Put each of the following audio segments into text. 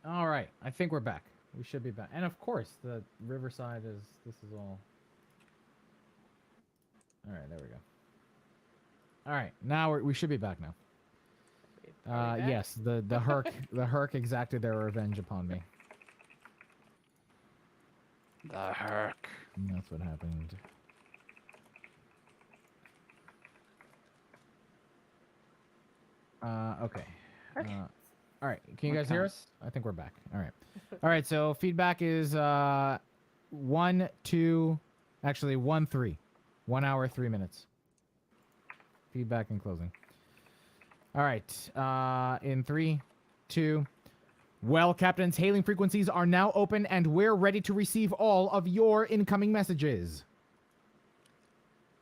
All right, I think we're back. We should be back. And of course, the Riverside is. This is all. All right, there we go. All right, now we should be back now. Are we back? Yes, the Herc exacted their revenge upon me. The Herc. And that's what happened. Okay. Okay. All right. Can you guys hear Okay. us? I think we're back. All right. All right. So feedback is 1, 2, actually 1, 3, 1 hour 3 minutes. Feedback and closing. All right. In 3, 2. Well, captains, hailing frequencies are now open, and we're ready to receive all of your incoming messages.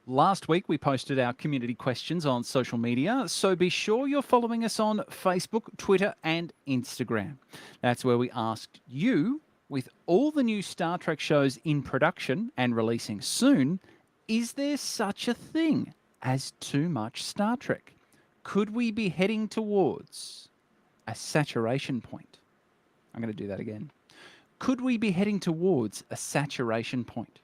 Last week, we posted our community questions on social media, so be sure you're following us on Facebook, Twitter, and Instagram. That's where we asked you, with all the new Star Trek shows in production and releasing soon, is there such a thing as too much Star Trek? Could we be heading towards a saturation point? I'm going to do that again. Could we be heading towards a saturation point?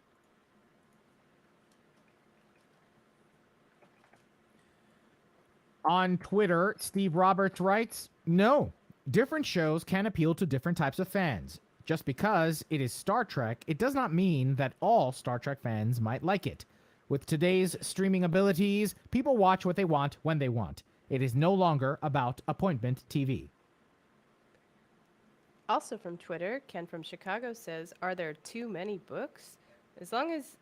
On Twitter, Steve Roberts writes, no, different shows can appeal to different types of fans. Just because it is Star Trek, it does not mean that all Star Trek fans might like it. With today's streaming abilities, people watch what they want when they want. It is no longer about appointment TV. Also from Twitter, Ken from Chicago says, "Are there too many books? As long as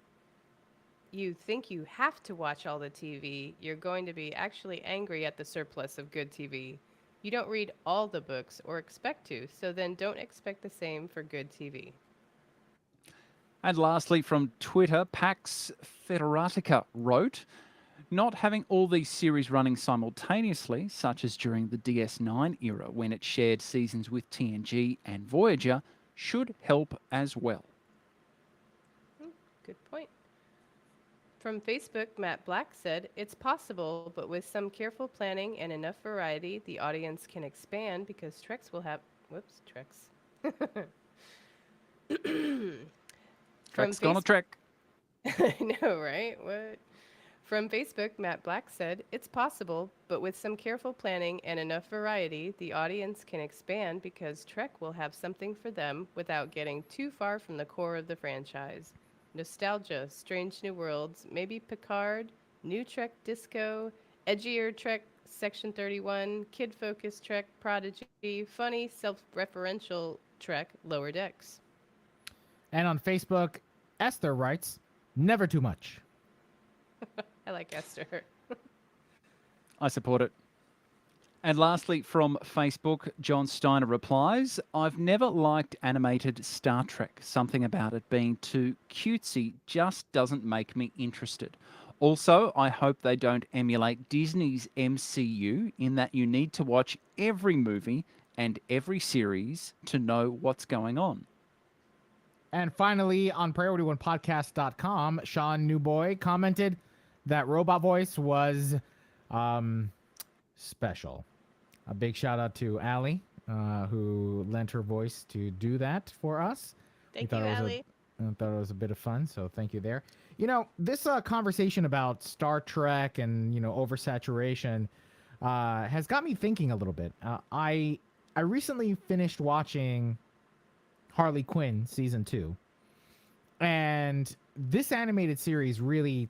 you think you have to watch all the TV, you're going to be actually angry at the surplus of good TV. You don't read all the books or expect to, so then don't expect the same for good TV." And lastly, from Twitter, Pax Federatica wrote, not having all these series running simultaneously, such as during the DS9 era when it shared seasons with TNG and Voyager, should help as well. Good point. From Facebook, Matt Black said, "It's possible, but with some careful planning and enough variety, the audience can expand because Trex will have. Whoops, Trex. From Trek's gonna Facebook. trek. I know, right? What? From Facebook, Matt Black said, "It's possible, but with some careful planning and enough variety, the audience can expand because Trek will have something for them without getting too far from the core of the franchise. Nostalgia, Strange New Worlds, maybe Picard, New Trek Disco, edgier Trek Section 31, kid-focused Trek Prodigy, funny, self-referential Trek Lower Decks." And on Facebook, Esther writes, never too much. I like Esther. I support it. And lastly, from Facebook, John Steiner replies, I've never liked animated Star Trek. Something about it being too cutesy just doesn't make me interested. Also, I hope they don't emulate Disney's MCU in that you need to watch every movie and every series to know what's going on. And finally, on PriorityOnePodcast.com, Sean Newboy commented that robot voice was special. A big shout out to Allie, who lent her voice to do that for us. Thank you, Allie. I thought it was a bit of fun, so thank you there. You know, this conversation about Star Trek and, you know, oversaturation has got me thinking a little bit. I recently finished watching Harley Quinn season 2, and this animated series really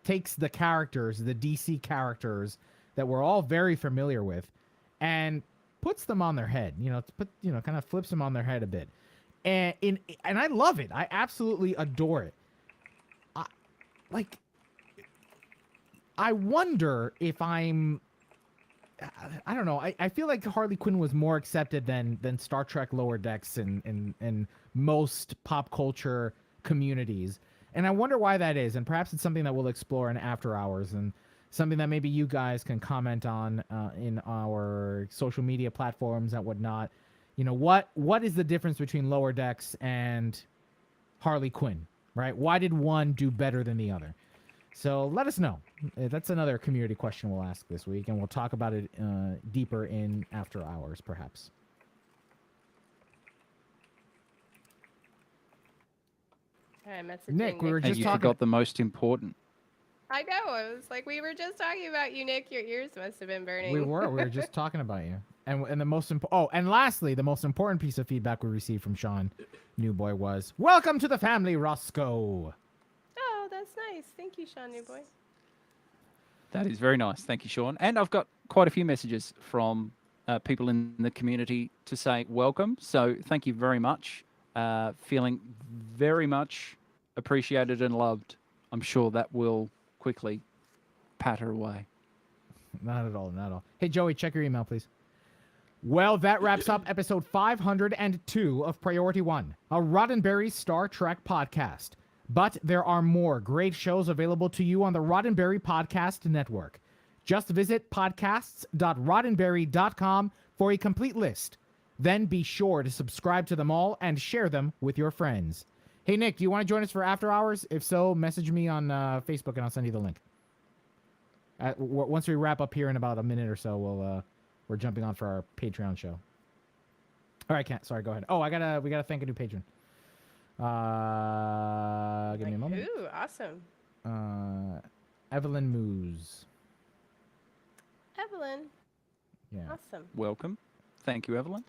takes the characters, the DC characters that we're all very familiar with, and puts them on their head. You know, kind of flips them on their head a bit, and I love it. I absolutely adore it. I wonder if I don't know. I feel like Harley Quinn was more accepted than Star Trek Lower Decks in most pop culture communities. And I wonder why that is. And perhaps it's something that we'll explore in After Hours, and something that maybe you guys can comment on in our social media platforms and whatnot. You know, what is the difference between Lower Decks and Harley Quinn, right? Why did one do better than the other? So let us know. That's another community question we'll ask this week, and we'll talk about it deeper in After Hours, perhaps. I'm messaging Nick, we were And just you talking. forgot the most important. I know. I was like, we were just talking about you, Nick. Your ears must have been burning. We were just talking about you. And the most and lastly, the most important piece of feedback we received from Sean Newboy was, "Welcome to the family, Roscoe." Oh, that's nice. Thank you, Sean Newboy. That is very nice. Thank you, Sean. And I've got quite a few messages from people in the community to say welcome. So thank you very much. Feeling very much appreciated and loved. I'm sure that will quickly patter away. Not at all, not at all. Hey, Joey, check your email, please. Well, that wraps up episode 502 of Priority One, a Roddenberry Star Trek podcast. But there are more great shows available to you on the Roddenberry Podcast Network. Just visit podcasts.roddenberry.com for a complete list. Then be sure to subscribe to them all and share them with your friends. Hey, Nick, do you want to join us for After Hours? If so, message me on Facebook and I'll send you the link. Once we wrap up here in about a minute or so, we're jumping on for our Patreon show. All right, Kent. Sorry, go ahead. Oh, we gotta thank a new patron. Give me a moment. Ooh, awesome. Evelyn Moose. Evelyn. Yeah. Awesome. Welcome. Thank you, Evelyn.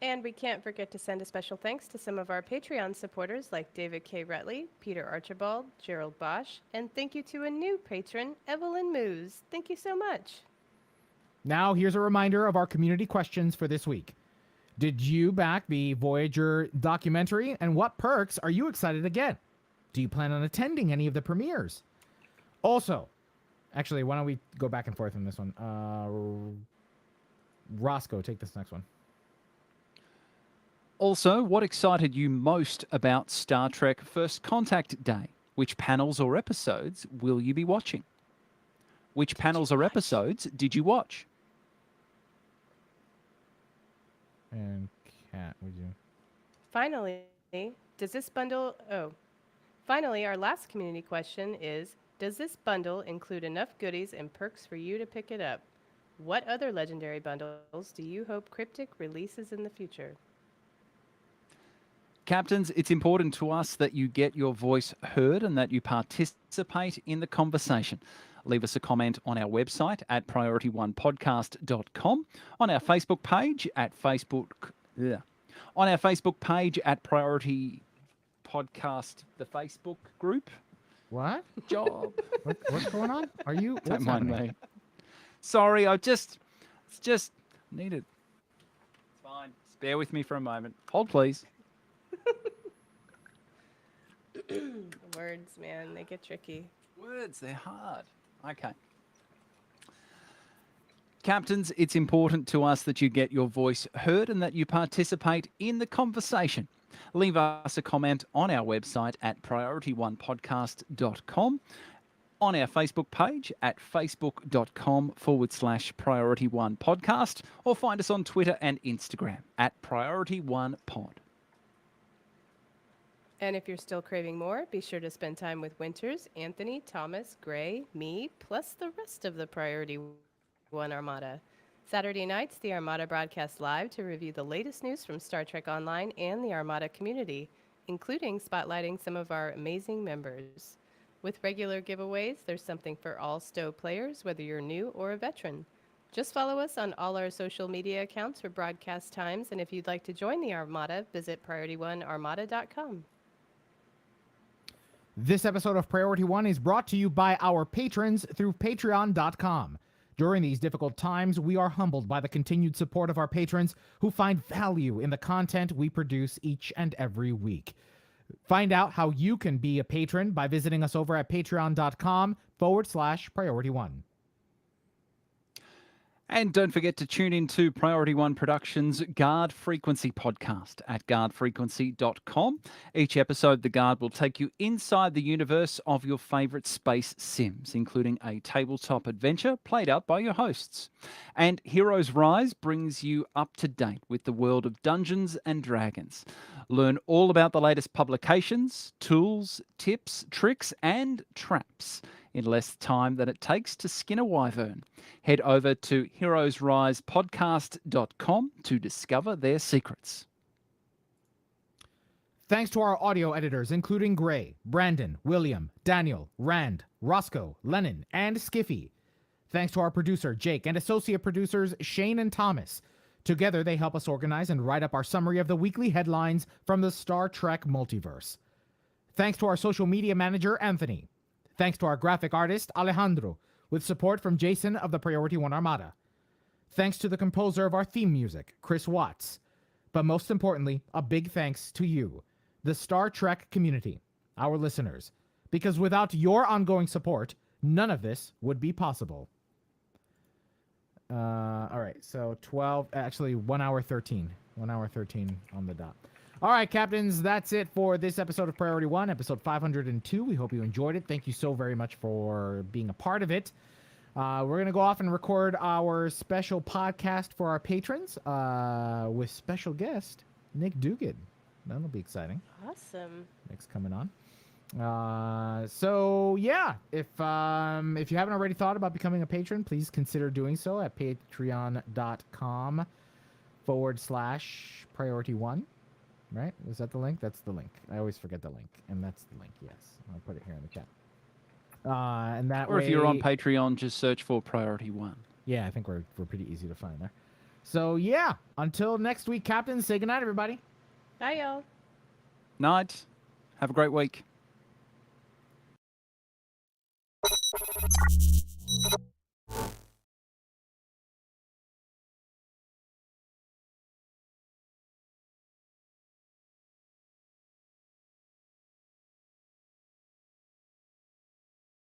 And we can't forget to send a special thanks to some of our Patreon supporters like David K. Rutley, Peter Archibald, Gerald Bosch, and thank you to a new patron, Evelyn Moose. Thank you so much. Now, here's a reminder of our community questions for this week. Did you back the Voyager documentary, and what perks are you excited to get? Do you plan on attending any of the premieres? Also, actually, why don't we go back and forth on this one? Roscoe, take this next one. Also, what excited you most about Star Trek First Contact Day? Which panels or episodes will you be watching? Which panels or episodes did you watch? And Kat, would you? Finally, Finally, our last community question is, does this bundle include enough goodies and perks for you to pick it up? What other legendary bundles do you hope Cryptic releases in the future? Captains, it's important to us that you get your voice heard and that you participate in the conversation. Leave us a comment on our website at priorityonepodcast.com, on our Facebook page at Priority Podcast, the Facebook group. What? Job. What's going on? Are you? Don't What's mind happening? me. Sorry, it's just needed. It's fine. Just bear with me for a moment. Hold, please. Words, man, they get tricky. Words, they're hard. Okay. Captains, it's important to us that you get your voice heard and that you participate in the conversation. Leave us a comment on our website at priorityonepodcast.com, on our Facebook page at facebook.com/priorityonepodcast, or find us on Twitter and Instagram at priorityonepod. And if you're still craving more, be sure to spend time with Winters, Anthony, Thomas, Gray, me, plus the rest of the Priority One Armada. Saturday nights, the Armada broadcasts live to review the latest news from Star Trek Online and the Armada community, including spotlighting some of our amazing members. With regular giveaways, there's something for all STO players, whether you're new or a veteran. Just follow us on all our social media accounts for broadcast times, and if you'd like to join the Armada, visit PriorityOneArmada.com. This episode of Priority One is brought to you by our patrons through patreon.com. During these difficult times, we are humbled by the continued support of our patrons who find value in the content we produce each and every week. Find out how you can be a patron by visiting us over at patreon.com/Priority One. And don't forget to tune in to Priority One Productions' Guard Frequency podcast at guardfrequency.com. Each episode, the Guard will take you inside the universe of your favourite space sims, including a tabletop adventure played out by your hosts. And Heroes Rise brings you up to date with the world of Dungeons and Dragons. Learn all about the latest publications, tools, tips, tricks, and traps in less time than it takes to skin a wyvern. Head over to heroesrisepodcast.com to discover their secrets. Thanks to our audio editors, including Gray, Brandon, William, Daniel, Rand, Roscoe, Lennon, and Skiffy. Thanks to our producer, Jake, and associate producers, Shane and Thomas. Together, they help us organize and write up our summary of the weekly headlines from the Star Trek multiverse. Thanks to our social media manager, Anthony. Thanks to our graphic artist, Alejandro, with support from Jason of the Priority One Armada. Thanks to the composer of our theme music, Chris Watts. But most importantly, a big thanks to you, the Star Trek community, our listeners, because without your ongoing support, none of this would be possible. All right, so 1 hour 13. 1 hour 13 on the dot. All right, Captains, that's it for this episode of Priority One, episode 502. We hope you enjoyed it. Thank you so very much for being a part of it. We're going to go off and record our special podcast for our patrons with special guest, Nick Dugan. That'll be exciting. Awesome. Nick's coming on. So yeah, if you haven't already thought about becoming a patron, please consider doing so at patreon.com/priority1. Right? Was that the link? That's the link. I always forget the link, and that's the link. Yes, I'll put it here in the chat. And that Or way, if you're on Patreon, just search for Priority One. yeah, I think we're pretty easy to find there. So yeah, until next week, Captains, say goodnight, everybody. Bye, y'all. Night. Have a great week.